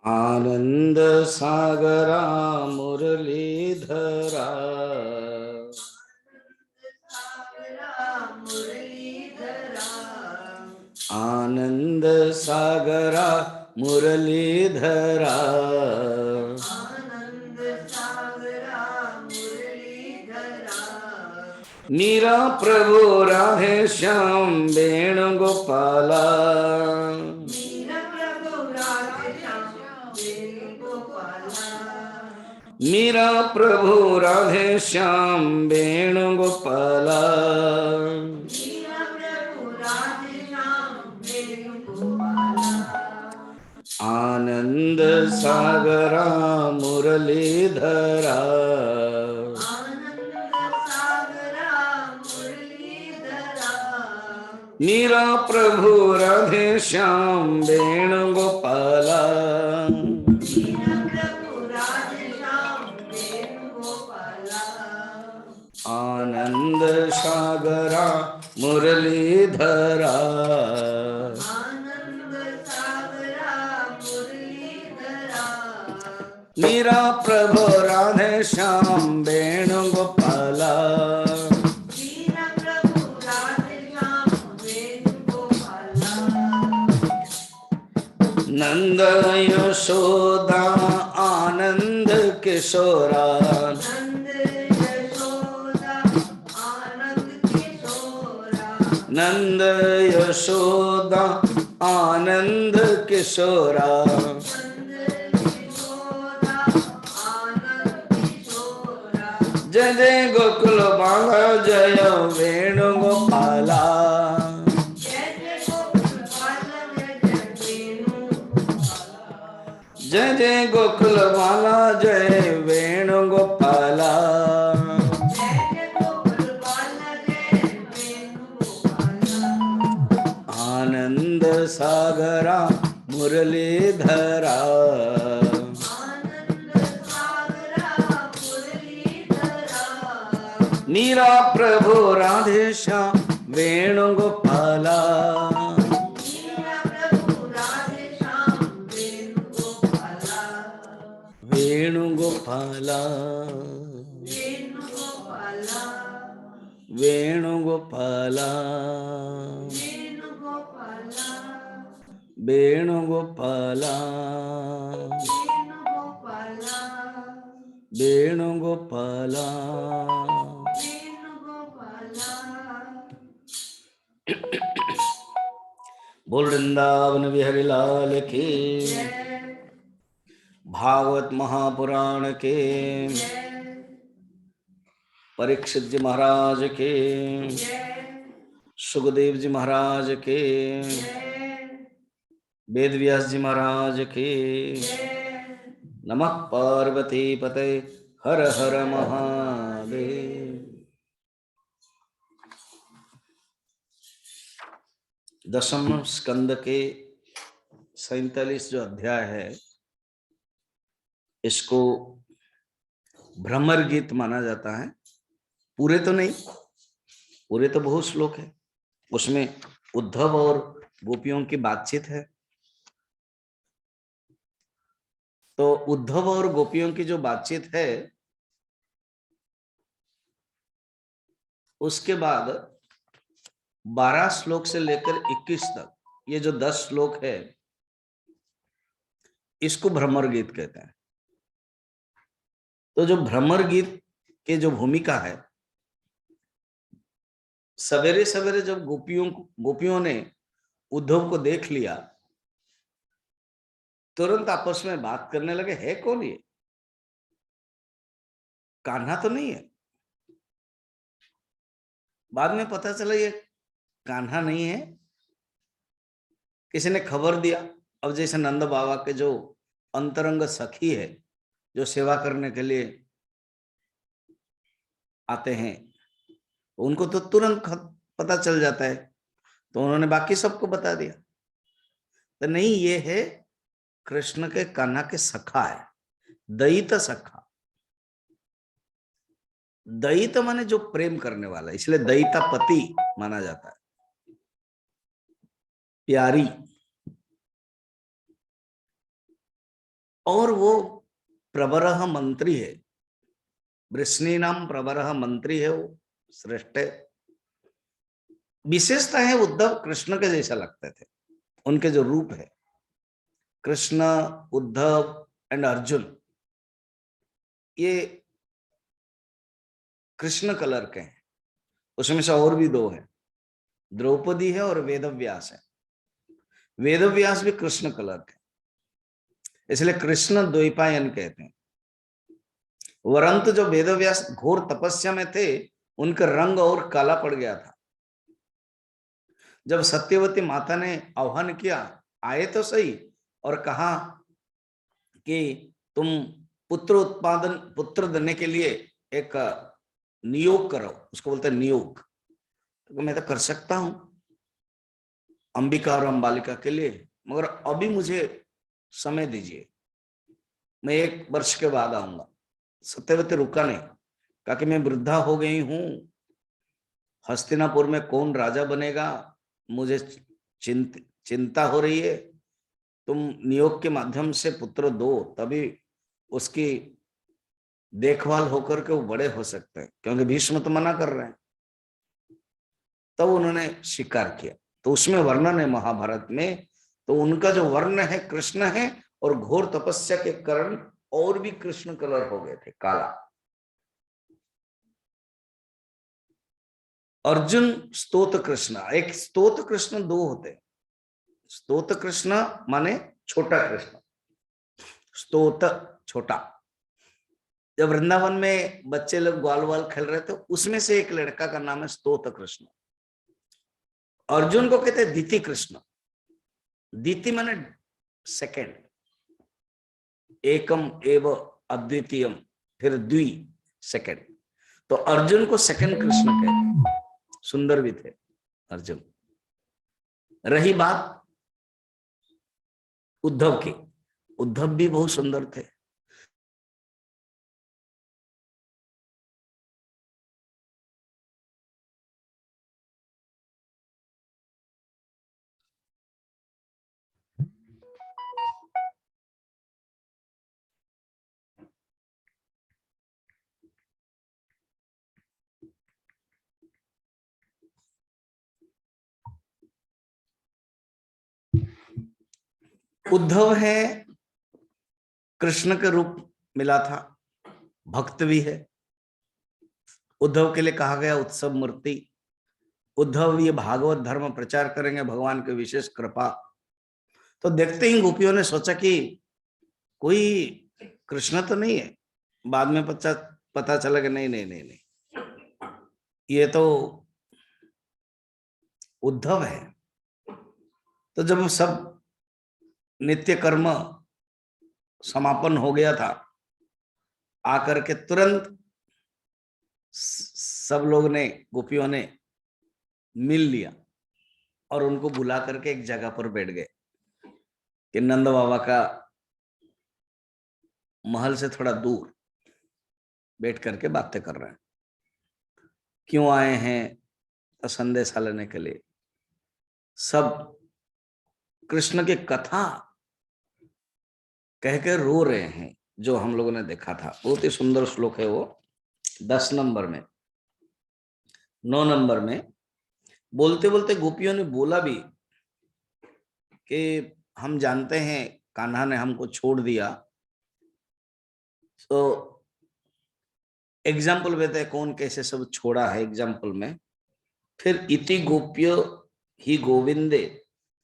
आनंद सागरा मुरलीधरा आनंद सागरा मुरलीधरा मीरा प्रभु राधे श्याम वेणुगोपाला मीरा प्रभु राधे श्याम वेणुगोपाला आनंद सागरा मुरलीधरा मीरा प्रभु राधे श्याम वेणुगोपाला आनंद सागरा मुरलीधरा मीरा प्रभु राधे श्याम वेणुगोपाला नंद यशोदा आनंद किशोरा नंद यशोदा आनंद किशोरा जय जय गोकुल बाला जय वेणुगोपाला जय जय गोकुल बाला जय वेणुगोपाला आनंद सागरा मुरलीधरा मीरा प्रभु राधे श्याम वेणुगोपाला वेणुगोपाला वेणुगोपाला वेणुगोपाला वेणुगोपाला बोल वृंदावन बिहारी लाल की भागवत महापुराण के परीक्षित जी महाराज के सुखदेव जी महाराज के वेद व्यास जी महाराज के नमः पार्वती पते हर हर महादेव। दशम स्कंद के 47 जो अध्याय है इसको भ्रमर गीत माना जाता है। पूरे तो नहीं, पूरे तो बहुत श्लोक है, उसमें उद्धव और गोपियों की बातचीत है। तो उद्धव और गोपियों की जो बातचीत है उसके बाद 12 श्लोक से लेकर 21 तक ये जो 10 श्लोक है इसको भ्रमर गीत कहते हैं। तो जो भ्रमर गीत के जो भूमिका है, सवेरे सवेरे जब गोपियों ने उद्धव को देख लिया तुरंत आपस में बात करने लगे, है कौन ये? कान्हा तो नहीं है। बाद में पता चला ये कान्हा नहीं है, किसी ने खबर दिया। अब जैसे नंद बाबा के जो अंतरंग सखी है जो सेवा करने के लिए आते हैं उनको तो तुरंत पता चल जाता है, तो उन्होंने बाकी सबको बता दिया। तो नहीं, ये है कृष्ण के कान्हा के सखा है, दयित सखा। दयित माने जो प्रेम करने वाला, इसलिए दयिता पति माना जाता है, प्यारी। और वो प्रवरः मंत्री है, वृष्णि नाम प्रवरः मंत्री है, वो श्रेष्ठ है। विशेषता है उद्धव कृष्ण के जैसा लगते थे, उनके जो रूप है, कृष्ण, उद्धव एंड अर्जुन, ये कृष्ण कलर के हैं। उसमें से और भी दो हैं, द्रौपदी है और वेदव्यास है। वेदव्यास भी कृष्ण कलर के, इसलिए कृष्ण द्वैपायन कहते हैं। वरंतु जो वेदव्यास घोर तपस्या में थे, उनका रंग और काला पड़ गया था। जब सत्यवती माता ने आह्वान किया, आए तो सही, और कहा कि तुम पुत्र देने के लिए एक नियोग करो, उसको बोलते हैं नियोग। तो मैं तो कर सकता हूं अंबिका और अंबालिका के लिए, मगर अभी मुझे समय दीजिए, मैं 1 वर्ष के बाद आऊंगा। सत्यवती रुका नहीं, कहा कि मैं वृद्धा हो गई हूं, हस्तिनापुर में कौन राजा बनेगा, मुझे चिंता हो रही है। तुम नियोग के माध्यम से पुत्र दो, तभी उसकी देखभाल होकर के वो बड़े हो सकते हैं, क्योंकि भीष्म तो मना कर रहे हैं। तब उन्होंने स्वीकार किया। तो उसमें वर्णन है महाभारत में, तो उनका जो वर्ण है कृष्ण है, और घोर तपस्या के कारण और भी कृष्ण कलर हो गए थे, काला। अर्जुन स्तोत्र कृष्ण, एक स्तोत्र कृष्ण दो होते, स्तोत्र कृष्ण माने छोटा कृष्ण, स्तोत्र छोटा। जब वृंदावन में बच्चे लोग ग्वाल वाल खेल रहे थे, उसमें से एक लड़का का नाम है स्तोत्र कृष्ण। अर्जुन को कहते हैं दिति कृष्ण। दिति माने सेकंड, एकम एव अद्वितीयम, फिर द्वि, सेकंड। तो अर्जुन को सेकंड कृष्ण कहते, सुंदर भी थे अर्जुन। रही बात उद्धव की, उद्धव भी बहुत सुंदर थे। उद्धव है कृष्ण के रूप मिला था, भक्त भी है। उद्धव के लिए कहा गया उत्सव मूर्ति। उद्धव ये भागवत धर्म प्रचार करेंगे, भगवान की विशेष कृपा। तो देखते ही गोपियों ने सोचा कि कोई कृष्ण तो नहीं है। बाद में पता चला कि नहीं नहीं नहीं नहीं, ये तो उद्धव है। तो जब सब नित्य कर्म समापन हो गया था, आकर के तुरंत सब लोग ने, गोपियों ने मिल लिया और उनको बुला करके एक जगह पर बैठ गए कि नंद बाबा का महल से थोड़ा दूर बैठ करके बातें कर रहे हैं। क्यों आए हैं? तो संदेशा लेने के लिए। सब कृष्ण की कथा कह के रो रहे हैं, जो हम लोगों ने देखा था। बहुत ही सुंदर श्लोक है वो, 10 नंबर में, 9 नंबर में। बोलते बोलते गोपियों ने बोला भी कि हम जानते हैं कान्हा ने हमको छोड़ दिया। तो एग्जाम्पल देते हैं कौन कैसे सब छोड़ा है एग्जाम्पल में। फिर इति गोप्यो ही गोविंदे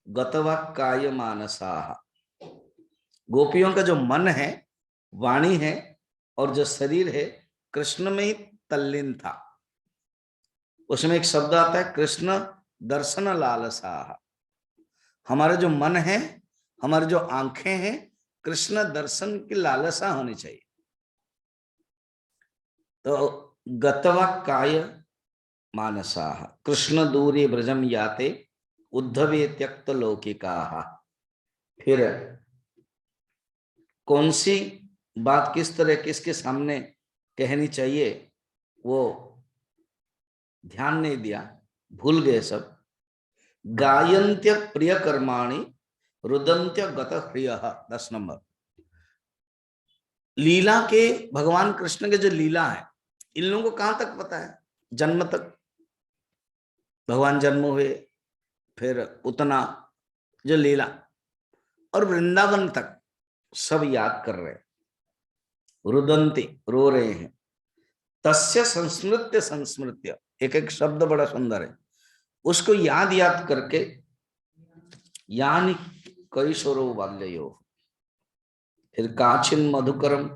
गतवा काय मानसाः। गोपियों का जो मन है, वाणी है और जो शरीर है, कृष्ण में ही तल्लीन था। उसमें एक शब्द आता है कृष्ण दर्शन लालसाः। हमारा जो मन है, हमारी जो आंखें हैं, कृष्ण दर्शन की लालसा होनी चाहिए। तो गतवा काय मानसाः कृष्ण दूरे ब्रजम याते उद्धवे त्यक्त लौकिकाः। फिर कौन सी बात किस तरह किसके सामने कहनी चाहिए, वो ध्यान नहीं दिया, भूल गए सब। गायन्त्य प्रिय कर्माणि रुदन्त्य गत प्रिय, 10 नंबर। लीला के, भगवान कृष्ण के जो लीला है, इन लोगों को कहां तक पता है? जन्म तक। भगवान जन्म हुए, फिर उतना जो लीला, और वृंदावन तक सब याद कर रहे हैं, रुदंती, रो रहे हैं। तस्य संस्मृत्य संस्मृत्य, एक एक शब्द बड़ा सुंदर है, उसको याद याद करके, यानी कैशोरो बाल्यो, फिर काचिन मधुकरम,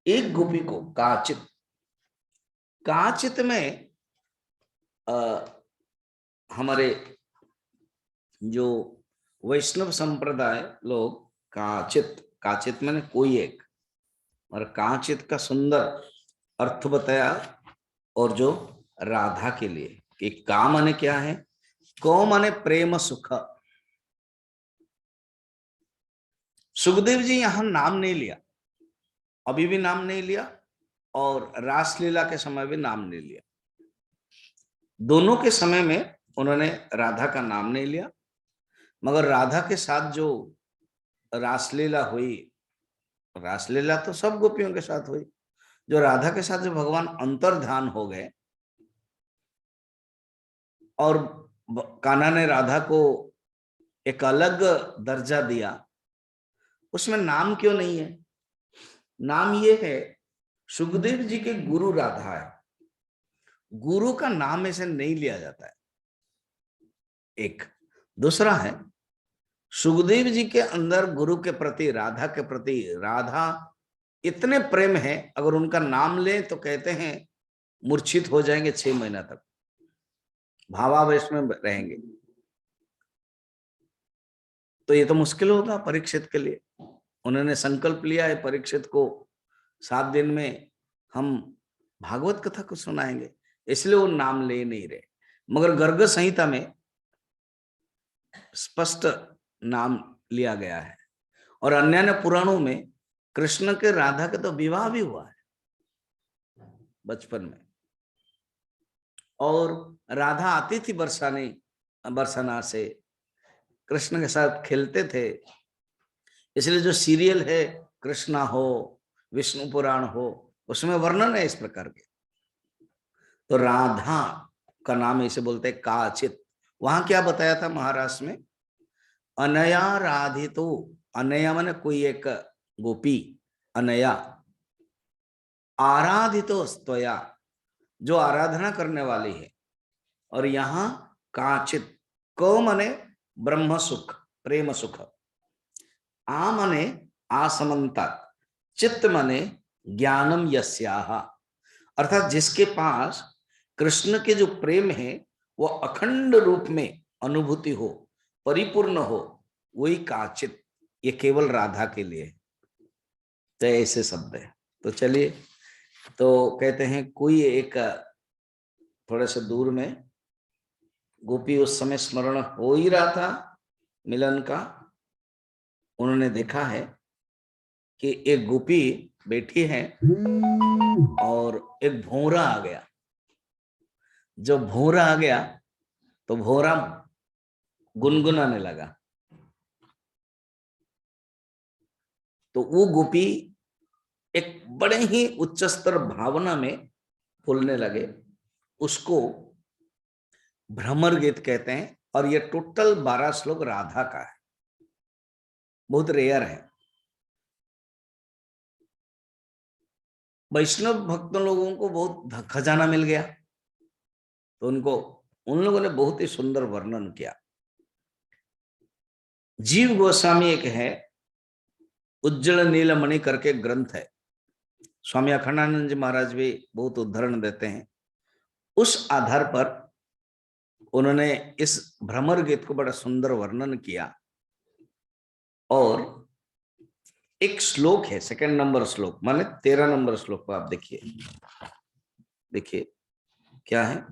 एक गोपी को काचित, काचित में हमारे जो वैष्णव संप्रदाय लोग काचित, काचित मैंने कोई एक, और काचित का सुंदर अर्थ बताया। और जो राधा के लिए कि का माने क्या है, को माने प्रेम सुख। सुखदेव जी यहां नाम नहीं लिया, अभी भी नाम नहीं लिया, और रासलीला के समय भी नाम नहीं लिया। दोनों के समय में उन्होंने राधा का नाम नहीं लिया, मगर राधा के साथ जो रासलीला हुई, रासलीला तो सब गोपियों के साथ हुई, जो राधा के साथ जो भगवान अंतर्ध्यान हो गए, और कान्हा ने राधा को एक अलग दर्जा दिया, उसमें नाम क्यों नहीं है? नाम ये है, सुखदेव जी के गुरु राधा है, गुरु का नाम ऐसे नहीं लिया जाता है। एक दूसरा है, सुखदेव जी के अंदर गुरु के प्रति, राधा के प्रति, राधा इतने प्रेम है, अगर उनका नाम लें तो कहते हैं मूर्छित हो जाएंगे 6 महीना तक, भावावेश में रहेंगे। तो ये तो मुश्किल होगा परीक्षित के लिए। उन्होंने संकल्प लिया है परीक्षित को 7 दिन में हम भागवत कथा को सुनाएंगे, इसलिए वो नाम ले नहीं रहे। मगर गर्ग संहिता में स्पष्ट नाम लिया गया है, और अन्य अन्य पुराणों में कृष्ण के राधा के तो विवाह भी हुआ है बचपन में, और राधा आती थी बरसाना से, कृष्ण के साथ खेलते थे। इसलिए जो सीरियल है कृष्णा हो, विष्णु पुराण हो, उसमें वर्णन है इस प्रकार के। तो राधा का नाम इसे बोलते हैं काचित। वहां क्या बताया था महाराष्ट्र में, अनया राधितो, अनया माने कोई एक गोपी, अनया आराधितो स्तया, जो आराधना करने वाली है। और यहां काचित, को माने ब्रह्म सुख, प्रेम सुख, आ माने आसमंता, चित्त माने ज्ञानम यस्याह, अर्थात जिसके पास कृष्ण के जो प्रेम है वो अखंड रूप में अनुभूति हो, परिपूर्ण हो, वही काचित। ये केवल राधा के लिए, तो ऐसे शब्द है। तो चलिए, तो कहते हैं कोई एक थोड़े से दूर में गोपी उस समय स्मरण हो ही रहा था मिलन का, उन्होंने देखा है कि एक गोपी बैठी है और एक भौरा आ गया। जब भौरा आ गया तो भौरा गुनगुनाने लगा, तो वो गोपी एक बड़े ही उच्च स्तर भावना में बोलने लगे। उसको भ्रमर गीत कहते हैं, और ये टोटल 12 श्लोक राधा का है, बहुत रेयर है। वैष्णव भक्त लोगों को बहुत खजाना मिल गया, तो उन लोगों ने बहुत ही सुंदर वर्णन किया। जीव गोस्वामी एक है, उज्जवल नीलमणि करके ग्रंथ है, स्वामी अखंडानंद जी महाराज भी बहुत उदाहरण देते हैं। उस आधार पर उन्होंने इस भ्रमर गीत को बड़ा सुंदर वर्णन किया। और एक श्लोक है, 2 नंबर श्लोक, माने 13 नंबर श्लोक को आप देखिए, देखिए क्या है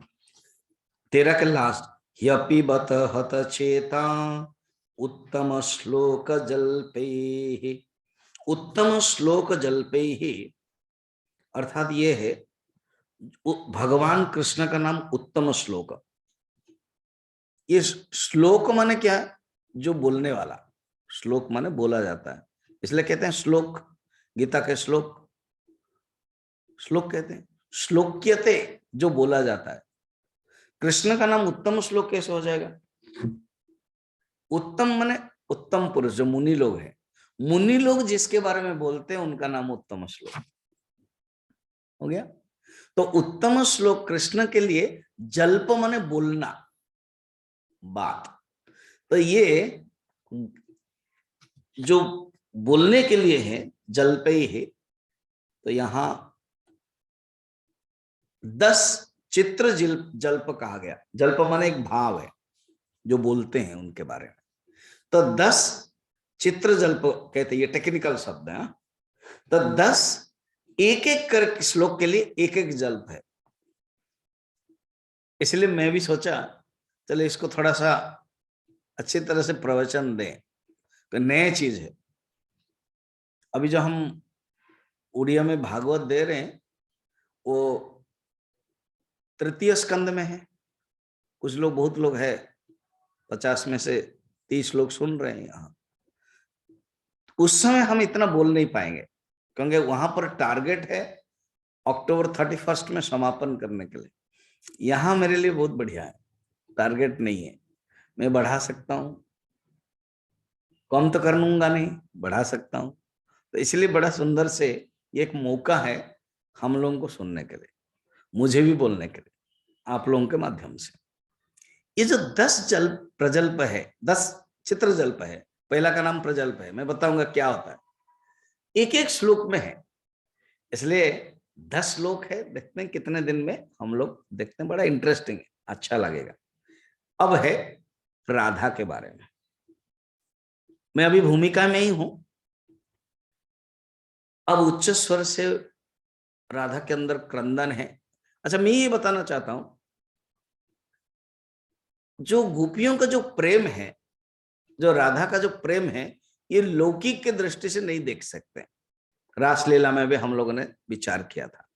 13 के लास्ट, ह्यपि बत हत चेता उत्तम श्लोक जल्पे, उत्तम श्लोक जल्पे ही, अर्थात ये है भगवान कृष्ण का नाम उत्तम श्लोक। ये श्लोक माने क्या है? जो बोलने वाला, श्लोक माने बोला जाता है, इसलिए कहते हैं श्लोक। गीता के श्लोक श्लोक कहते हैं, श्लोक्यते जो बोला जाता है। कृष्ण का नाम उत्तम श्लोक कैसे हो जाएगा? उत्तम माने उत्तम पुरुष, जो मुनि लोग हैं, मुनि लोग जिसके बारे में बोलते हैं उनका नाम उत्तम श्लोक हो गया। तो उत्तम श्लोक कृष्ण के लिए जल्प माने बोलना, बात। तो ये जो बोलने के लिए है जल्प ही है। तो यहां 10 चित्र जल्प कहा गया। जल्प माने एक भाव है जो बोलते हैं उनके बारे में। तो 10 चित्र जल्प कहते हैं, ये टेक्निकल शब्द है। तो 10 एक एक कर श्लोक के लिए एक एक जल्प है। इसलिए मैं भी सोचा चलो इसको थोड़ा सा अच्छी तरह से प्रवचन दें, तो नई चीज है। अभी जो हम उड़िया में भागवत दे रहे हैं वो तृतीय स्कंद में है। कुछ लोग, बहुत लोग है, 50 में से 30 लोग सुन रहे हैं यहाँ। उस समय हम इतना बोल नहीं पाएंगे क्योंकि वहां पर टारगेट है अक्टूबर 31 में समापन करने के लिए। यहां मेरे लिए बहुत बढ़िया है, टारगेट नहीं है, मैं बढ़ा सकता हूं, कम तो कर लूंगा नहीं, बढ़ा सकता हूं। तो इसलिए बड़ा सुंदर से ये एक मौका है हम लोगों को सुनने के लिए, मुझे भी बोलने के लिए, आप लोगों के माध्यम से। ये जो 10 जल प्रजल्प है, 10 चित्र जल्प है, पहला का नाम प्रजल्प है, मैं बताऊंगा क्या होता है। एक एक श्लोक में है, इसलिए 10 श्लोक है। देखते हैं कितने दिन में हम लोग देखते हैं, बड़ा इंटरेस्टिंग है, अच्छा लगेगा। अब है राधा के बारे में। मैं अभी भूमिका में ही हूं। अब उच्च स्वर से राधा के अंदर क्रंदन है। अच्छा, मैं ये बताना चाहता हूं, जो गोपियों का जो प्रेम है, जो राधा का जो प्रेम है, ये लौकिक के दृष्टि से नहीं देख सकते। रासलीला में भी हम लोगों ने विचार किया था,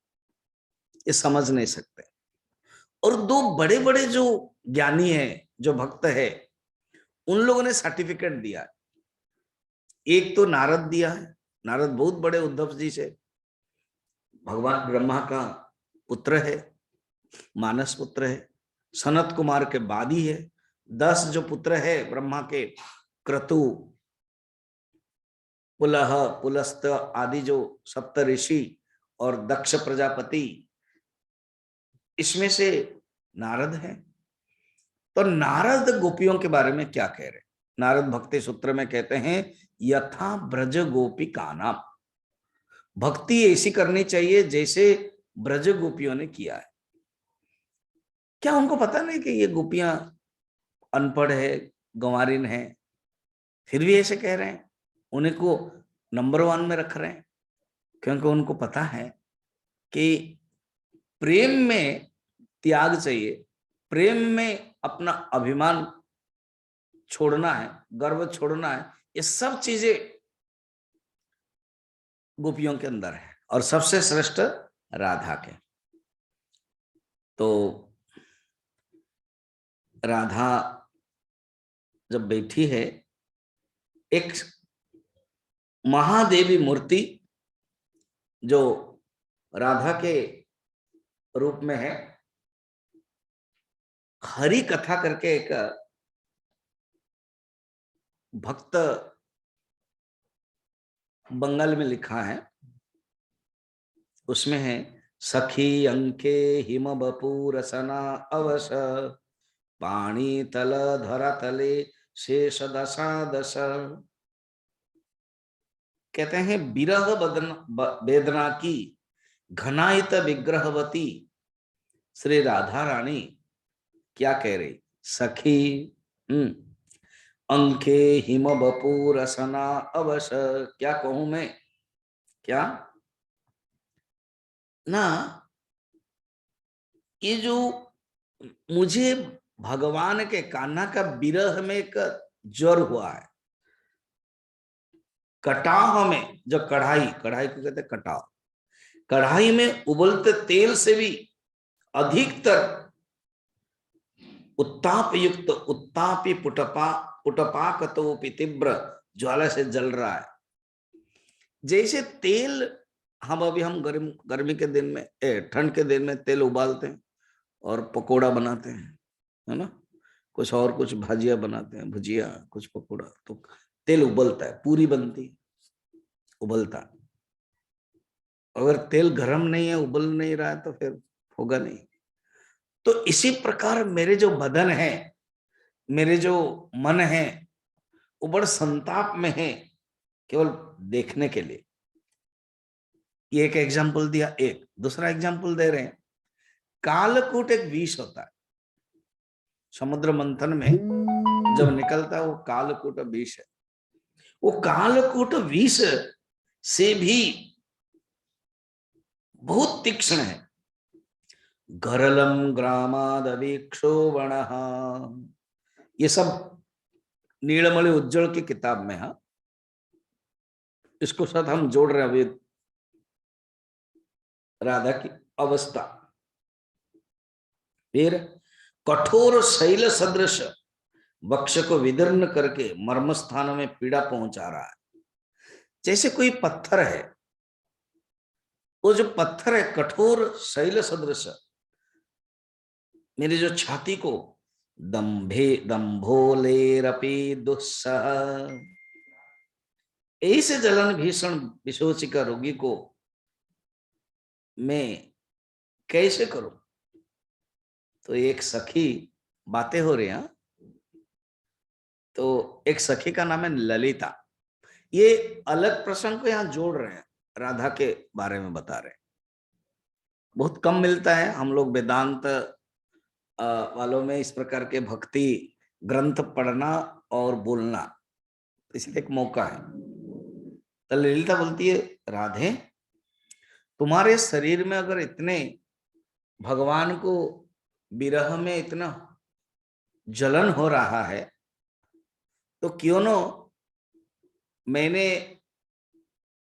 ये समझ नहीं सकते। और दो बड़े बड़े जो ज्ञानी है, जो भक्त है, उन लोगों ने सर्टिफिकेट दिया। एक तो नारद दिया है। नारद बहुत बड़े उद्धव जी से, भगवान ब्रह्मा का पुत्र है, मानस पुत्र है, सनत कुमार के बाद ही है। 10 जो पुत्र है ब्रह्मा के, क्रतु, पुलह, पुलस्त आदि जो सप्त ऋषि और दक्ष प्रजापति, इसमें से नारद है। तो नारद गोपियों के बारे में क्या कह रहे? नारद भक्ति सूत्र में कहते हैं, यथा ब्रज गोपी का नाम, भक्ति ऐसी करनी चाहिए जैसे ब्रज गोपियों ने किया है। क्या उनको पता नहीं कि ये गोपियां अनपढ़ है, गंवारिन है, फिर भी ऐसे कह रहे हैं? उन्हें को नंबर 1 में रख रहे हैं क्योंकि उनको पता है कि प्रेम में त्याग चाहिए, प्रेम में अपना अभिमान छोड़ना है, गर्व छोड़ना है। ये सब चीजें गोपियों के अंदर है और सबसे श्रेष्ठ राधा के। तो राधा जब बैठी है, एक महादेवी मूर्ति जो राधा के रूप में है, हरि कथा करके एक भक्त बंगाल में लिखा है, उसमें है, सखी अंके हिम बपूर सना अवश पाणी तल धरा तले शेष दशा दश। कहते हैं विरह वेदना की घनायित विग्रहवती श्री राधा रानी क्या कह रही? सखी अंके हिम बपूर सना अवश, क्या कहूं मैं, क्या ना, ये जो मुझे भगवान के कान्हा का विरह में एक ज्वर हुआ है। कटाह में जो कढ़ाई, कढ़ाई को कहते हैं कटाह, कढ़ाई में उबलते तेल से भी अधिकतर उत्ताप युक्त, उत्तापी पुटपाकतोपि तीव्र ज्वाला से जल रहा है। जैसे तेल हम अभी हम गर्मी के दिन में, ठंड के दिन में तेल उबालते हैं और पकोड़ा बनाते हैं, है ना, कुछ और कुछ भाजिया बनाते हैं, भुजिया, कुछ पकोड़ा, तो तेल उबलता है, पूरी बनती है, उबलता है। अगर तेल गर्म नहीं है, उबल नहीं रहा है, तो फिर होगा नहीं। तो इसी प्रकार मेरे जो बदन है, मेरे जो मन है, वो बड़ संताप में है केवल देखने के लिए। ये एक एग्जाम्पल दिया। एक दूसरा एग्जाम्पल दे रहे हैं, कालकूट एक विष होता है, समुद्र मंथन में जब निकलता है वो कालकूट विष है। वो कालकूट विष से भी बहुत तीक्ष्ण है। गरलम ग्रामादवीक्षोवण, ये सब नीलमणि उज्जवल की किताब में है। इसको साथ हम जोड़ रहे हैं अभी, राधा की अवस्था। फिर कठोर शैल सदृश वक्ष को विदीर्ण करके मर्म स्थानों में पीड़ा पहुंचा रहा है। जैसे कोई पत्थर है, वो जो पत्थर है कठोर शैल सदृश, मेरी जो छाती को दंभोलेरपि दुस्सह, ऐसे जलन भीषण विशोचिका रोगी को मैं कैसे करूं। तो एक सखी, बातें हो रही हैं, तो एक सखी का नाम है ललिता। ये अलग प्रसंग को यहां जोड़ रहे हैं, राधा के बारे में बता रहे हैं। बहुत कम मिलता है, हम लोग वेदांत वालों में इस प्रकार के भक्ति ग्रंथ पढ़ना और बोलना, इसलिए एक मौका है। तो ललिता बोलती है, राधे तुम्हारे शरीर में अगर इतने भगवान को विरह में इतना जलन हो रहा है, तो क्यों न मैंने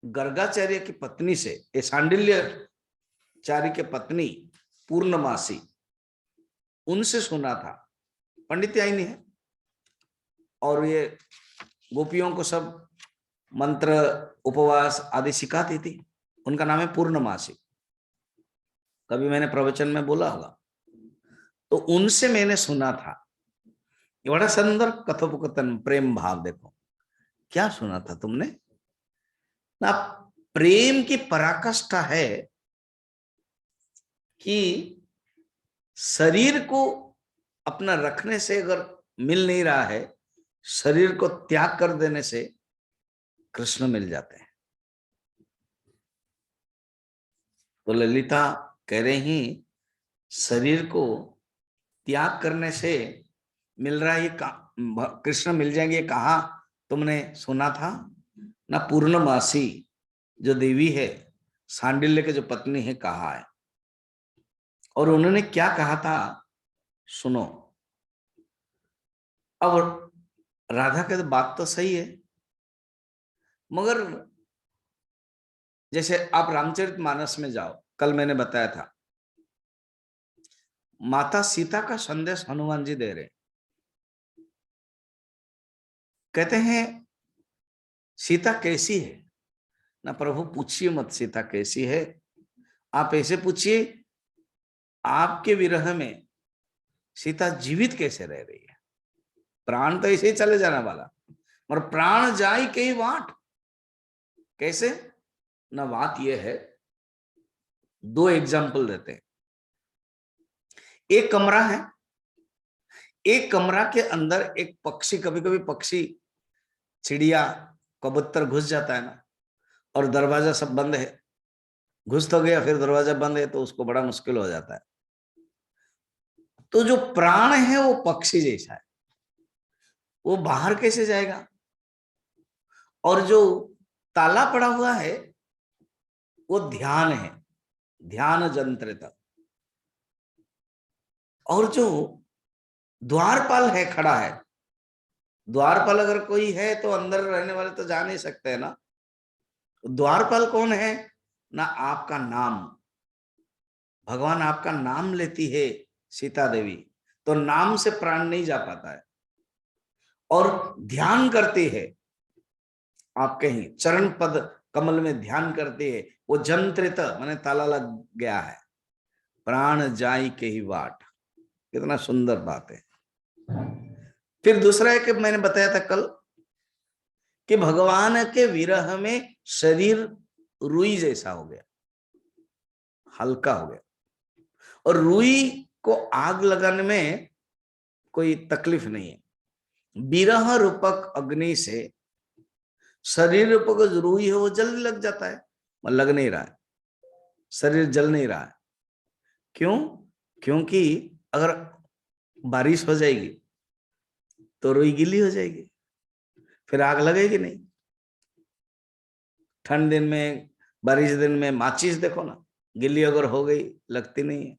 गर्गाचार्य की पत्नी से, ये सांडिल्याचार्य की पत्नी पूर्णमासी, उनसे सुना था। पंडित्यायनी है और ये गोपियों को सब मंत्र उपवास आदि सिखाती थी। उनका नाम है पूर्णमासी, कभी मैंने प्रवचन में बोला होगा। तो उनसे मैंने सुना था। ये बड़ा सुंदर कथोपकथन, प्रेम भाव। देखो क्या सुना था तुमने ना, प्रेम की पराकाष्ठा है कि शरीर को अपना रखने से अगर मिल नहीं रहा है, शरीर को त्याग कर देने से कृष्ण मिल जाते हैं। तो ललिता कह रही, शरीर को त्याग करने से मिल रहा है, ये कृष्ण मिल जाएंगे, कहा तुमने सुना था ना। पूर्णमासी जो देवी है, सांडिल्य के जो पत्नी है, कहा है। और उन्होंने क्या कहा था सुनो। अब राधा के तो बात तो सही है, मगर जैसे आप रामचरितमानस में जाओ, कल मैंने बताया था, माता सीता का संदेश हनुमान जी दे रहे, कहते हैं सीता कैसी है ना। प्रभु पूछिए मत सीता कैसी है, आप ऐसे पूछिए आपके विरह में सीता जीवित कैसे रह रही है। प्राण तो ऐसे ही चले जाने वाला, और प्राण जाई कई वाट, कैसे ना। बात यह है, दो एग्जाम्पल देते हैं। एक कमरा है, एक कमरा के अंदर एक पक्षी, कभी कभी पक्षी, चिड़िया, कबूतर घुस जाता है ना, और दरवाजा सब बंद है, घुस तो गया, फिर दरवाजा बंद है, तो उसको बड़ा मुश्किल हो जाता है। तो जो प्राण है वो पक्षी जैसा है, वो बाहर कैसे जाएगा। और जो ताला पड़ा हुआ है वो ध्यान है, ध्यान जंत्रित। और जो द्वारपाल है, खड़ा है, द्वारपाल अगर कोई है तो अंदर रहने वाले तो जा नहीं सकते हैं ना। द्वारपाल कौन है ना, आपका नाम। भगवान आपका नाम लेती है सीता देवी, तो नाम से प्राण नहीं जा पाता है। और ध्यान करती है, आप कहीं चरण पद कमल में ध्यान करते है, वो जंत्रित माने ताला लग गया है, प्राण जाई के ही वाट। कितना सुंदर बात है। फिर दूसरा है कि मैंने बताया था कल कि भगवान के विरह में शरीर रुई जैसा हो गया, हल्का हो गया। और रुई को आग लगाने में कोई तकलीफ नहीं है। विरह रूपक अग्नि से शरीर रूपक जो रुई है वो जल्दी लग जाता है, लग नहीं रहा है, शरीर जल नहीं रहा है। क्यों? क्योंकि अगर बारिश हो जाएगी तो रुई गीली हो जाएगी, फिर आग लगेगी नहीं। ठंड दिन में, बारिश दिन में माचिस देखो ना, गीली अगर हो गई लगती नहीं है।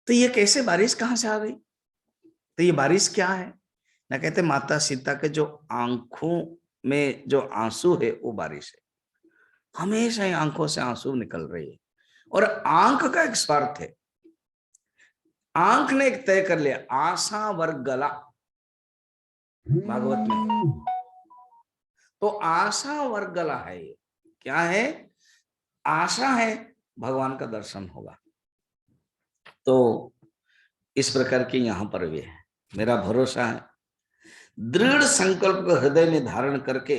तो ये कैसे बारिश कहां से आ गई? तो ये बारिश क्या है ना, कहते माता सीता के जो आंखों में जो आंसू है वो बारिश है। हमेशा ही आंखों से आंसू निकल रही है। और आंख का एक स्वार्थ है, आंख ने एक तय कर लिया, आशा वर्ग गला, भागवत में। तो आशा वर्ग गला है, ये क्या है? आशा है भगवान का दर्शन होगा। तो इस प्रकार की यहां पर भी है। मेरा भरोसा है, दृढ़ संकल्प को हृदय में धारण करके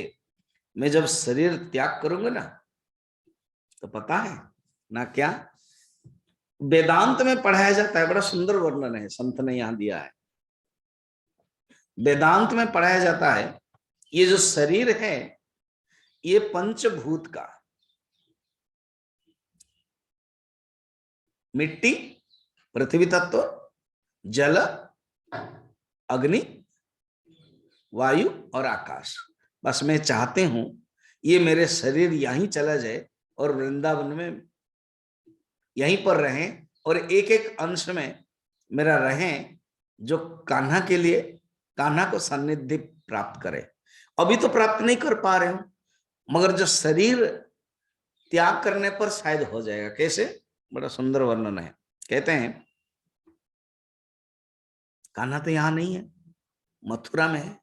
मैं जब शरीर त्याग करूंगा ना, तो पता है ना क्या वेदांत में पढ़ाया जाता है, बड़ा सुंदर वर्णन है संत ने यहां दिया है। वेदांत में पढ़ाया जाता है, ये जो शरीर है ये पंचभूत का, मिट्टी, पृथ्वी तत्व, जल, अग्नि, वायु और आकाश। बस मैं चाहते हूं ये मेरे शरीर यहीं चला जाए और वृंदावन में यहीं पर रहें, और एक एक अंश में मेरा रहें, जो कान्हा के लिए, कान्हा को सानिध्य प्राप्त करे। अभी तो प्राप्त नहीं कर पा रहे हो, मगर जो शरीर त्याग करने पर शायद हो जाएगा। कैसे? बड़ा सुंदर वर्णन है। कहते हैं कान्हा तो यहां नहीं है, मथुरा में है।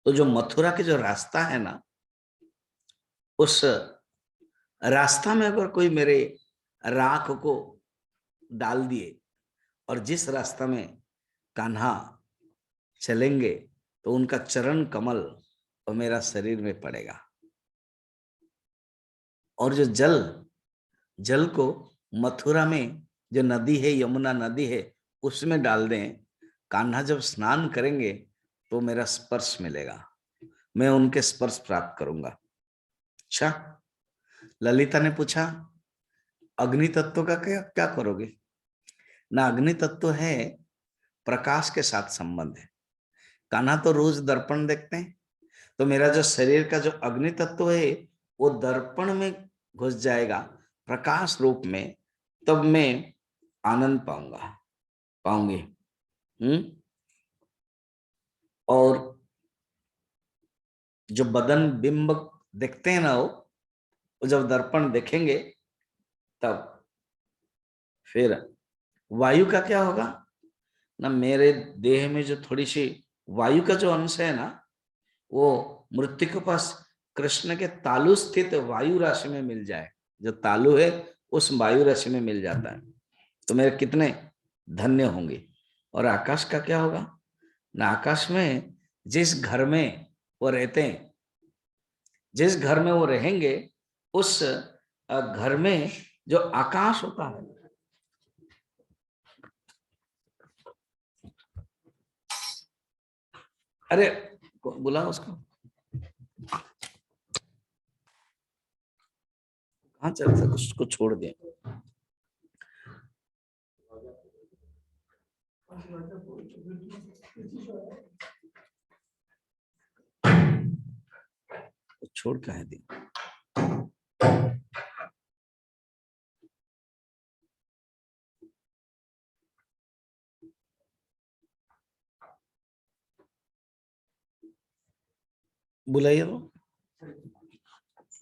तो जो मथुरा के जो रास्ता है ना, उस रास्ता में अगर कोई मेरे राख को डाल दिए और जिस रास्ता में कान्हा चलेंगे तो उनका चरण कमल तो मेरा शरीर में पड़ेगा। और जो जल, जल को मथुरा में जो नदी है, यमुना नदी है, उसमें डाल दें, कान्हा जब स्नान करेंगे तो मेरा स्पर्श मिलेगा, मैं उनके स्पर्श प्राप्त करूंगा। अच्छा, ललिता ने पूछा अग्नि तत्व का क्या क्या करोगे? ना, अग्नि तत्व है प्रकाश के साथ संबंध है। कान्हा तो रोज दर्पण देखते हैं, तो मेरा जो शरीर का जो अग्नि तत्व है वो दर्पण में घुस जाएगा प्रकाश रूप में, तब मैं आनंद पाऊंगा, पाऊंगी। और जो बदन बिंब देखते हैं ना, वो जब दर्पण देखेंगे तब फिर वायु का क्या होगा ना, मेरे देह में जो थोड़ी सी वायु का जो अंश है ना, वो मृत्यु के पास कृष्ण के तालु स्थित वायु राशि में मिल जाए, जो तालु है उस वायु राशि में मिल जाता है, तो मेरे कितने धन्य होंगे। और आकाश का क्या होगा ना, आकाश में जिस घर में वो रहते हैं, जिस घर में वो रहेंगे, उस घर में जो आकाश होता है, अरे बुला उसको, कहाँ चल सकते, उसको छोड़ दे। छोड़ कहे दी। बुलाइए वो,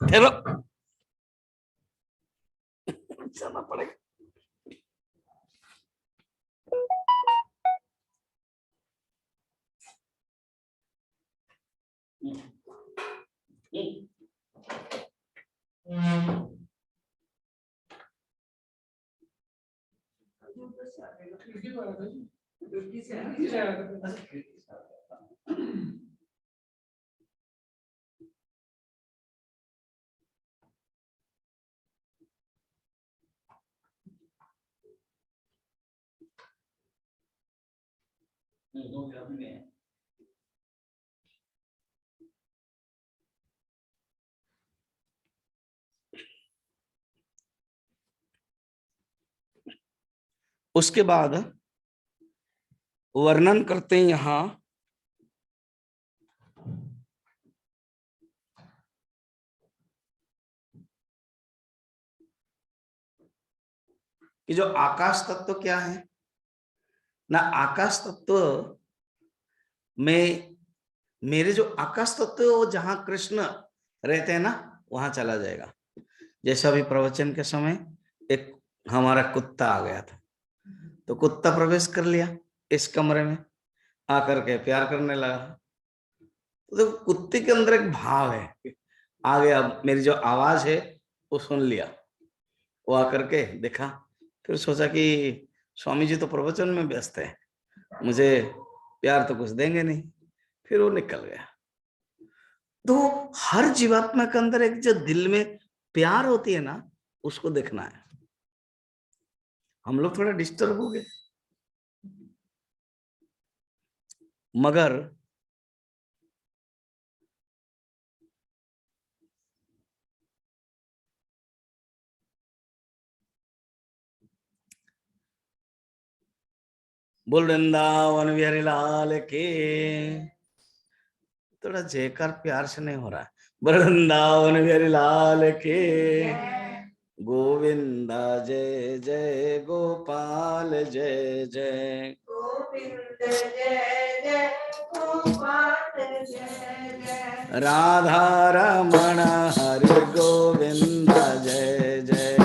हेलो, जाना पड़ेगा। उसके बाद वर्णन करते हैं यहां कि जो आकाश तत्व क्या है ना। आकाश तत्व में मेरे जो आकाश तत्व है वो जहां कृष्ण रहते हैं ना वहां चला जाएगा। जैसा अभी प्रवचन के समय एक हमारा कुत्ता आ गया था, तो कुत्ता प्रवेश कर लिया इस कमरे में, आकर के प्यार करने लगा। तो कुत्ते के अंदर एक भाव है, आ गया, मेरी जो आवाज है वो सुन लिया, वो आकर के देखा, फिर सोचा कि स्वामी जी तो प्रवचन में व्यस्त है, मुझे प्यार तो कुछ देंगे नहीं, फिर वो निकल गया। तो हर जीवात्मा के अंदर एक जो दिल में प्यार होती है ना, उसको देखना है। हम लोग थोड़ा डिस्टर्ब हो गए, मगर बोल वृंदावन बिहारी लाल के, थोड़ा जयकार प्यार से नहीं हो रहा है। वृंदावन बिहारी लाल के, गोविंदा जय जय गोपाल जय जय, गोविंद जय जय गोपाल जय जय, राधा रमण हरि गोविंद जय जय,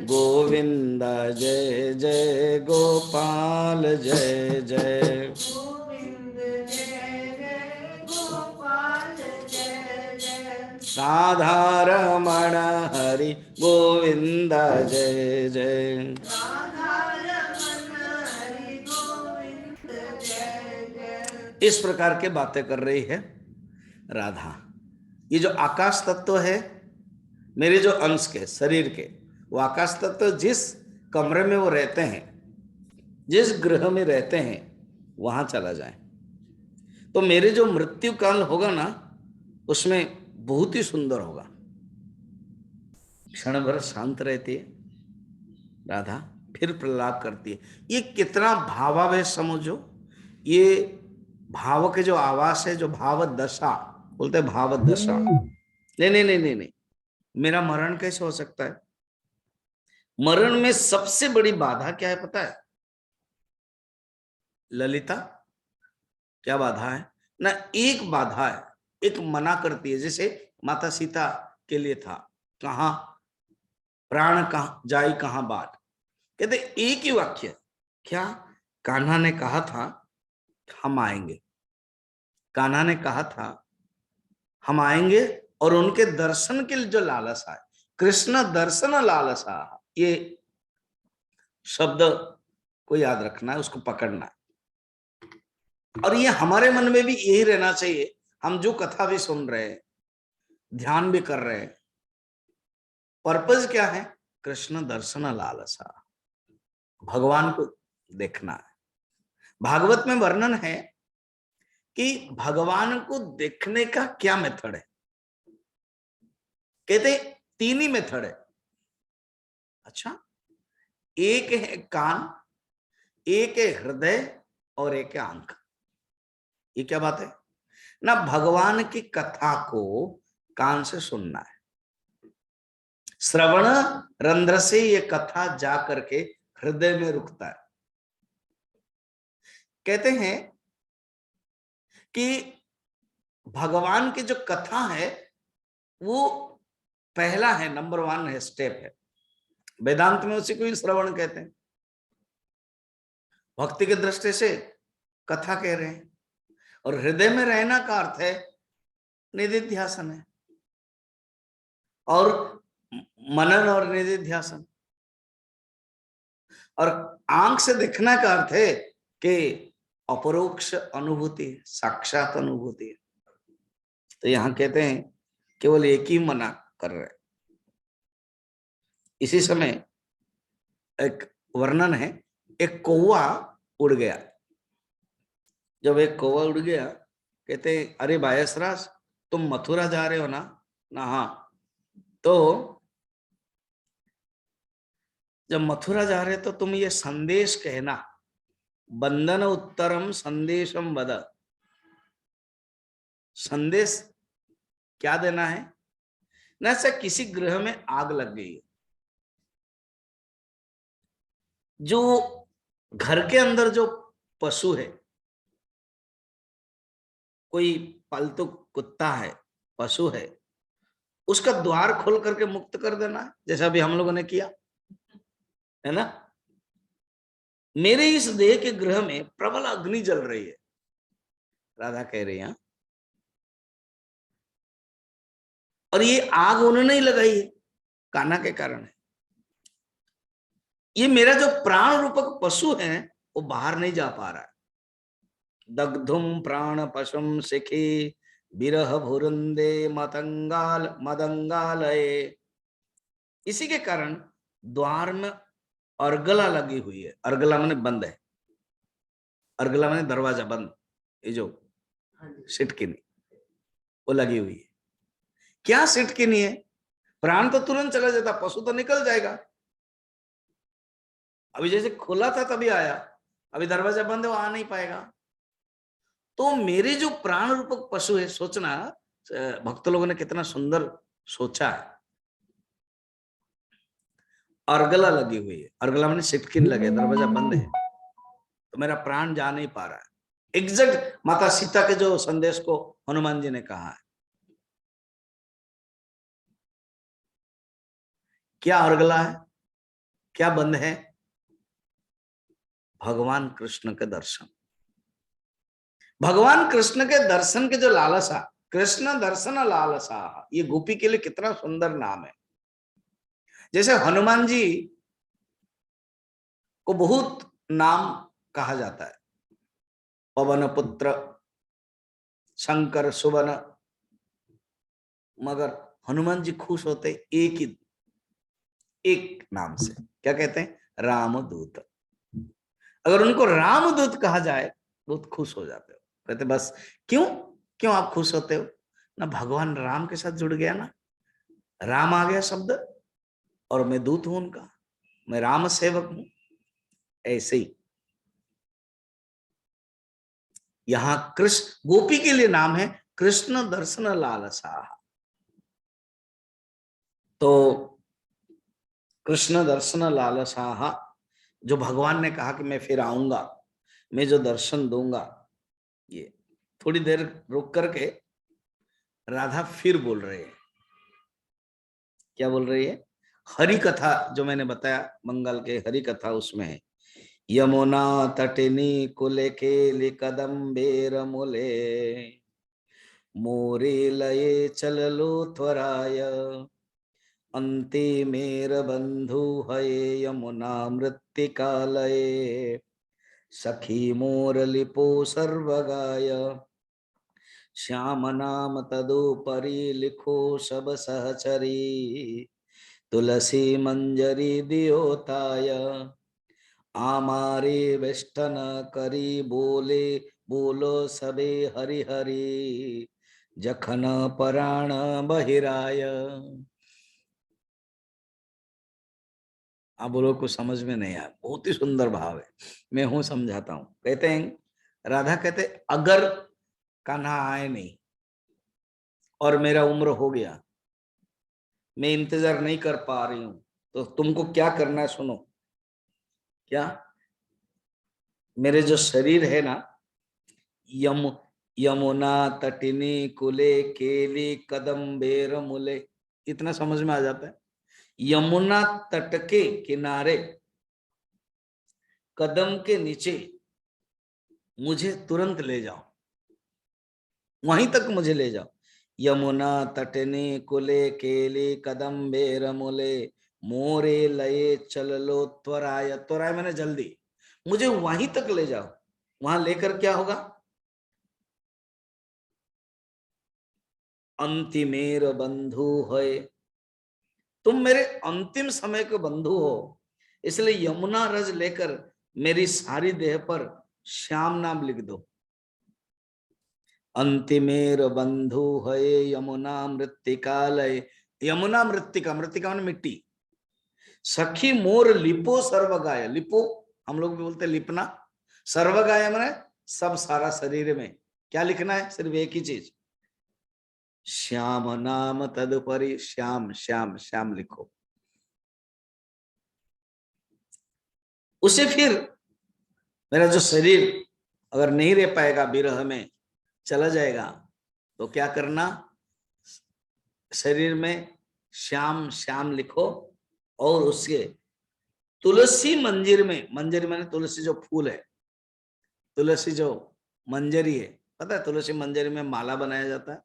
गोविंद जय जय गोपाल जय जय, गोविंद जय जय गोपाल जय जय, राधा रमण हरि गोविंद जय जय, राधा रमण हरि गोविंद जय जय। इस प्रकार के बातें कर रही है राधा। ये जो आकाश तत्व है मेरे जो अंश के शरीर के, वो आकाश तत्व जिस कमरे में वो रहते हैं, जिस गृह में रहते हैं, वहां चला जाए तो मेरे जो मृत्यु काल होगा ना उसमें बहुत ही सुंदर होगा। क्षण भर शांत रहती है राधा, फिर प्रलाप करती है। ये कितना भावावेश समझो। ये भाव के जो आवास है, जो भाव दशा बोलते हैं, भाव दशा। नहीं नहीं नहीं नहीं नहीं, मेरा मरण कैसे हो सकता है? मरण में सबसे बड़ी बाधा क्या है पता है ललिता? क्या बाधा है ना? एक बाधा है, एक मना करती है। जैसे माता सीता के लिए था, कहा प्राण कहा जाई कहां बाट, कहते एक ही वाक्य, क्या कान्हा ने कहा था हम आएंगे, कान्हा ने कहा था हम आएंगे, और उनके दर्शन के लिए जो लालसा है, कृष्ण दर्शन लालसा, ये शब्द को याद रखना है, उसको पकड़ना है। और ये हमारे मन में भी यही रहना चाहिए। हम जो कथा भी सुन रहे हैं, ध्यान भी कर रहे हैं, पर्पज क्या है? कृष्ण दर्शन लालसा, भगवान को देखना है। भागवत में वर्णन है कि भगवान को देखने का क्या मेथड है। कहते तीन ही मेथड है। अच्छा, एक है कान, एक है हृदय, और एक है आंख। ये क्या बात है ना? भगवान की कथा को कान से सुनना है, श्रवण रंध्र से ये कथा जा करके हृदय में रुकता है। कहते हैं कि भगवान की जो कथा है वो पहला है, नंबर 1 है, स्टेप है। वेदांत में उसी को ही श्रवण कहते हैं। भक्ति की दृष्टि से कथा कह रहे हैं, और हृदय में रहना का अर्थ है निधिध्यासन है। और मनन और निधिध्यासन। और आंख से देखना का अर्थ है कि अपरोक्ष अनुभूति, साक्षात अनुभूति। तो यहां कहते हैं केवल एक ही मना कर रहे। इसी समय एक वर्णन है, एक कौवा उड़ गया। जब एक कौवा उड़ गया, कहते अरे बायसराज, तुम मथुरा जा रहे हो ना? ना हाँ। तो जब मथुरा जा रहे तो तुम ये संदेश कहना, बंदन उत्तरम संदेशम वद। संदेश क्या देना है ना? से किसी गृह में आग लग गई, जो घर के अंदर जो पशु है, कोई पालतू कुत्ता है, पशु है, उसका द्वार खोल करके मुक्त कर देना है, जैसा भी हम लोगों ने किया है ना। मेरे इस देह के गृह में प्रबल अग्नि जल रही है, राधा कह रही है, और ये आग उन्होंने ही लगाई है, कान्हा के कारण है। ये मेरा जो प्राण रूपक पशु है वो बाहर नहीं जा पा रहा है। दग्धुम प्राण पशुम शिखी विरह भुरंदे मतंगाल मदंगालये। इसी के कारण द्वार में अर्गला लगी हुई है। अर्गला माने बंद है, अर्गला माने दरवाजा बंद, ये जो सिटकिनी वो लगी हुई है। क्या सिटकिनी है? प्राण तो तुरंत चला जाता, पशु तो निकल जाएगा। अभी जैसे खुला था तभी आया, अभी दरवाजा बंद है, वो आ नहीं पाएगा। तो मेरे जो प्राण रूपक पशु है, सोचना भक्त लोगों ने कितना सुंदर सोचा है। अर्गला लगी हुई है, अर्गला माने सिटकिन लगे, दरवाजा बंद है, तो मेरा प्राण जा नहीं पा रहा है। एग्जैक्ट माता सीता के जो संदेश को हनुमान जी ने कहा है। क्या अर्गला है, क्या बंद है? भगवान कृष्ण के दर्शन। भगवान कृष्ण के दर्शन के जो लालसा, कृष्ण दर्शन लालसा, ये गोपी के लिए कितना सुंदर नाम है। जैसे हनुमान जी को बहुत नाम कहा जाता है, पवन पुत्र, शंकर सुवन, मगर हनुमान जी खुश होते एक नाम से, क्या कहते हैं? रामदूत। अगर उनको रामदूत कहा जाए बहुत खुश हो जाते हो, कहते बस। क्यों क्यों आप खुश होते हो? ना भगवान राम के साथ जुड़ गया ना, राम आ गया शब्द, और मैं दूत हूं उनका, मैं राम सेवक हूं। ऐसे ही यहां कृष्ण गोपी के लिए नाम है कृष्ण दर्शन लालसा। तो कृष्ण दर्शन लालसा, जो भगवान ने कहा कि मैं फिर आऊंगा, मैं जो दर्शन दूंगा, ये थोड़ी देर रुक करके राधा फिर बोल रहे हैं। क्या बोल रही है? हरि कथा जो मैंने बताया, मंगल के हरि कथा, उसमें है यमुना तटिनी कुले केलि कदम्बेर मूले मोरे लये चललो त्वराय अन्ते मेर बंधु हये यमुना मृत्तिकालये सखी मोर लिपो सर्वगाय श्याम नाम तदुपरि लिखो सब सहचरी तुलसी मंजरी दियोताय आमारे वेष्टन करी बोले बोलो सबे हरि हरि जखन पराण बहिराय। आप बोलो कुछ समझ में नहीं आया, बहुत ही सुंदर भाव है, मैं हूं समझाता हूं। कहते हैं राधा कहते अगर कान्हा आए नहीं और मेरा उम्र हो गया, मैं इंतजार नहीं कर पा रही हूं, तो तुमको क्या करना है सुनो। क्या? मेरे जो शरीर है ना, यम यमुना तटिनी कुले केली कदम्बेर मूले, इतना समझ में आ जाता है। यमुना तट के किनारे कदम के नीचे मुझे तुरंत ले जाओ, वहीं तक मुझे ले जाओ। यमुना तटने कुले केले कदम्बेर मूले मोरे लये चललो त्वराय। त्वराय मैंने जल्दी, मुझे वहीं तक ले जाओ। वहां लेकर क्या होगा? अंतिमेर बंधु है, तुम मेरे अंतिम समय के बंधु हो, इसलिए यमुना रज लेकर मेरी सारी देह पर श्याम नाम लिख दो। अंतिमेर बंधु है यमुना मृत्तिकालय। यमुना मृत्तिका, मृत्तिका माने मिट्टी। सखी मोर लिपो सर्वगाय, लिपो हम लोग भी बोलते लिपना। सर्वगाय माने सब, सारा शरीर में क्या लिखना है? सिर्फ एक ही चीज, श्याम नाम तदुपरि। श्याम श्याम श्याम लिखो। उसे फिर मेरा जो शरीर अगर नहीं रह पाएगा, विरह में चला जाएगा, तो क्या करना? शरीर में श्याम श्याम लिखो और उसके तुलसी मंजिर में, मंजिर माने तुलसी जो फूल है, तुलसी जो मंजरी है, पता है तुलसी मंजरी में माला बनाया जाता है,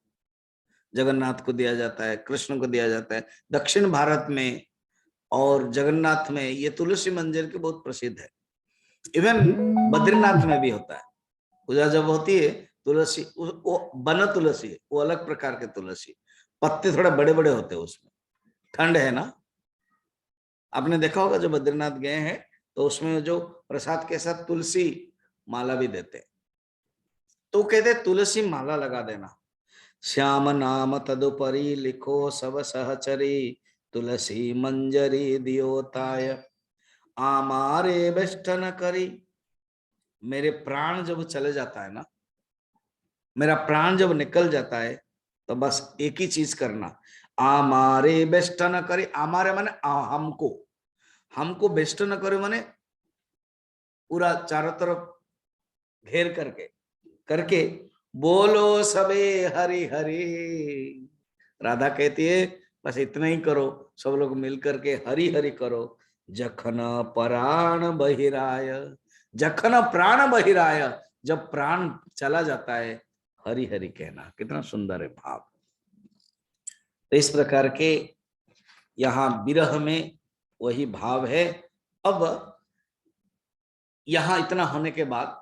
जगन्नाथ को दिया जाता है, कृष्ण को दिया जाता है। दक्षिण भारत में और जगन्नाथ में ये तुलसी मंजर की बहुत प्रसिद्ध है। इवन बद्रीनाथ में भी होता है। पूजा जब होती है, तुलसी वो वन तुलसी है, वो अलग प्रकार के तुलसी, पत्ते थोड़े बड़े बड़े होते हैं उसमें। ठंड है ना, आपने देखा होगा जो बद्रीनाथ गए हैं तो उसमें जो प्रसाद के साथ तुलसी माला भी देते हैं। तो कहते तुलसी माला लगा देना। श्याम नाम तदुपरि लिखो सब सहचरी, तुलसी मंजरी दियोताय आमारे बेष्टन करी। मेरे प्राण जब चले जाता है ना, मेरा प्राण जब निकल जाता है, तो बस एक ही चीज करना, आमारे बेष्टन करी। आमारे माने हमको, हमको बेष्टन करे माने पूरा चारों तरफ घेर करके करके बोलो सबे हरि हरि। राधा कहती है बस इतना ही करो, सब लोग मिल करके हरि हरि करो। जखन प्राण बहिराय, जखन प्राण बहिराय, जब प्राण चला जाता है, हरि हरि कहना। कितना सुंदर है भाव। तो इस प्रकार के यहाँ विरह में वही भाव है। अब यहां इतना होने के बाद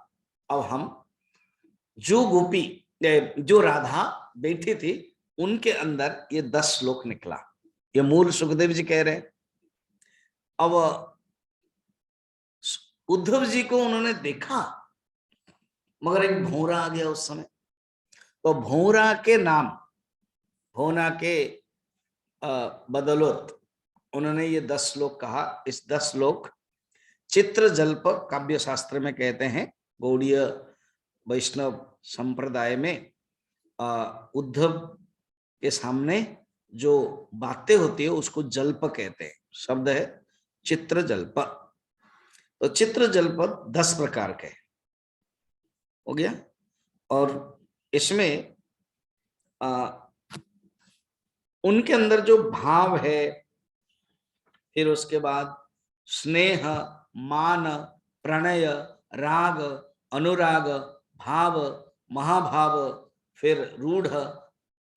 अब हम जो गोपी, जो राधा बैठी थी, उनके अंदर ये 10 श्लोक निकला। ये मूल सुखदेव जी कह रहे हैं। अब उद्धव जी को उन्होंने देखा, मगर एक भौरा आ गया उस समय। तो भौरा के नाम, भौना के बदौलत उन्होंने ये 10 श्लोक कहा। इस 10 श्लोक चित्र जल्प काव्य शास्त्र में कहते हैं। गौड़ीय वैष्णव संप्रदाय में उद्धव के सामने जो बातें होती है उसको जल्प कहते हैं। शब्द है चित्र जल्प। तो चित्र जल्प 10 प्रकार के हो गया। और इसमें उनके अंदर जो भाव है, फिर उसके बाद स्नेह, मान, प्रणय, राग, अनुराग, भाव, महाभाव, फिर रूढ़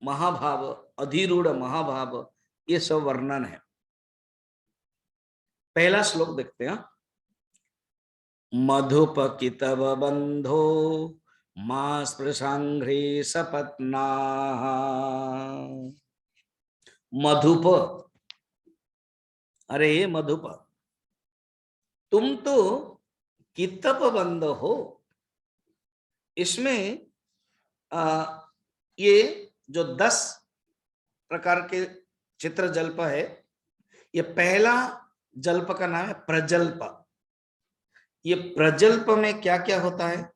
महाभाव, अधिरूढ़ महाभाव, ये सब वर्णन है। पहला श्लोक देखते हैं। मधुपकितव बंधो मां स्पृशांघ्रि सपत्ना। मधुप, अरे मधुप, तुम तो कितप बंध हो। इसमें ये जो 10 प्रकार के चित्र जल्प है, ये पहला जल्प का नाम है प्रजल्प। ये प्रजल्प में क्या क्या होता है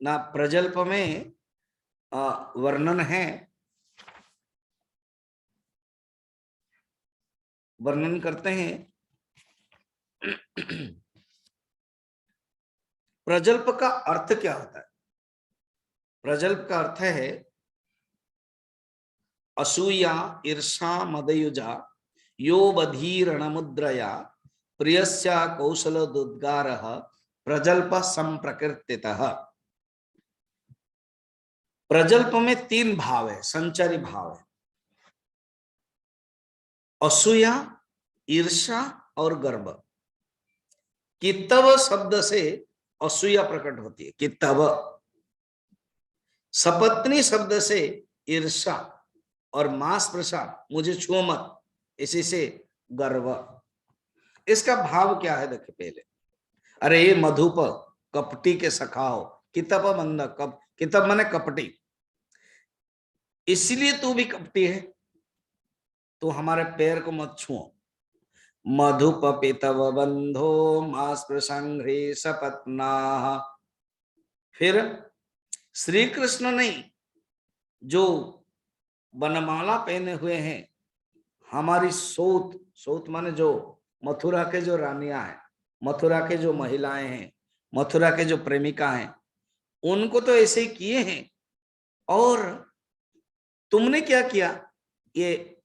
ना, प्रजल्प में वर्णन है, वर्णन करते हैं। प्रजल्प का अर्थ क्या होता है? प्रजल्प का अर्थ है असूया ईर्षा मदयुजा यो बधीरण मुद्रया प्रियस्या कौशल दुद्गारः प्रजल्प संप्रकृतितः। प्रजल्प में 3 भाव है, संचारी भाव है, असूया, ईर्षा और गर्व। कितव शब्द से असूया प्रकट होती है, कितव। सपत्नी शब्द से ईर्षा, और मांस प्रसाद, मुझे छुओ मत, इसी से गर्व। इसका भाव क्या है देखिए पहले। अरे ये मधुप, कपटी के सखा हो, कितब मंद, कितब माने कपटी, इसलिए तू भी कपटी है, तो हमारे पैर को मत छुओ। मधुप पितव बंधो मास प्रसंग्रे सपत्ना। फिर श्री कृष्ण ने जो बनमाला पहने हुए हैं, हमारी सोत, सोत माने जो मथुरा के जो रानियां हैं, मथुरा के जो महिलाएं हैं, मथुरा के जो प्रेमिका हैं, उनको तो ऐसे ही किए हैं। और तुमने क्या किया, ये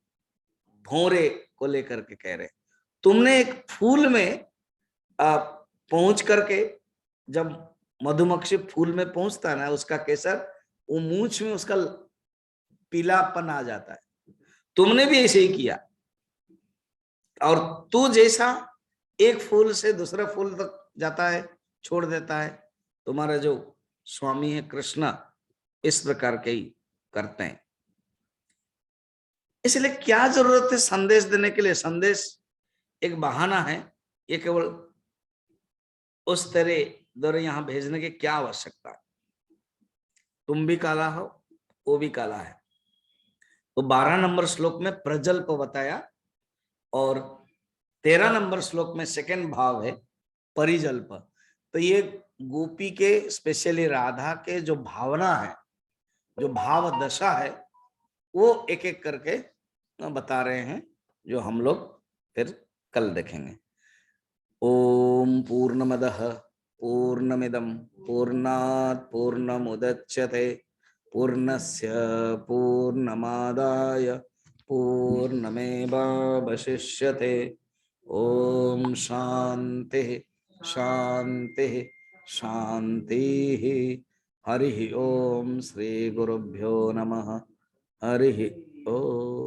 भौरे को लेकर के कह रहे, तुमने एक फूल में पहुंच करके, जब मधुमक्खी फूल में पहुंचता है ना, उसका केसर वो मूंछ में उसका पीलापन आ जाता है, तुमने भी ऐसे ही किया। और तू जैसा एक फूल से दूसरा फूल तक जाता है, छोड़ देता है, तुम्हारा जो स्वामी है कृष्ण इस प्रकार के ही करते हैं। इसलिए क्या जरूरत है संदेश देने के लिए, संदेश एक बहाना है, ये केवल उस तरह द्वारा यहां भेजने की क्या आवश्यकता है। तुम भी काला हो, वो भी काला है। तो 12 नंबर श्लोक में प्रजल्प बताया, और 13 नंबर श्लोक में सेकंड भाव है परिजल्प। तो ये गोपी के, स्पेशली राधा के जो भावना है, जो भाव दशा है, वो एक एक करके बता रहे हैं, जो हम लोग फिर कल देखेंगे। ओम पूर्णमदः पूर्णमिदं पूर्णात् पूर्णमुदच्यते पूर्णस्य पूर्णमादाय पूर्णमेवावशिष्यते। ओम शांति शांति शांति। हरि ओम, श्री गुरुभ्यो नमः। हरि ओम।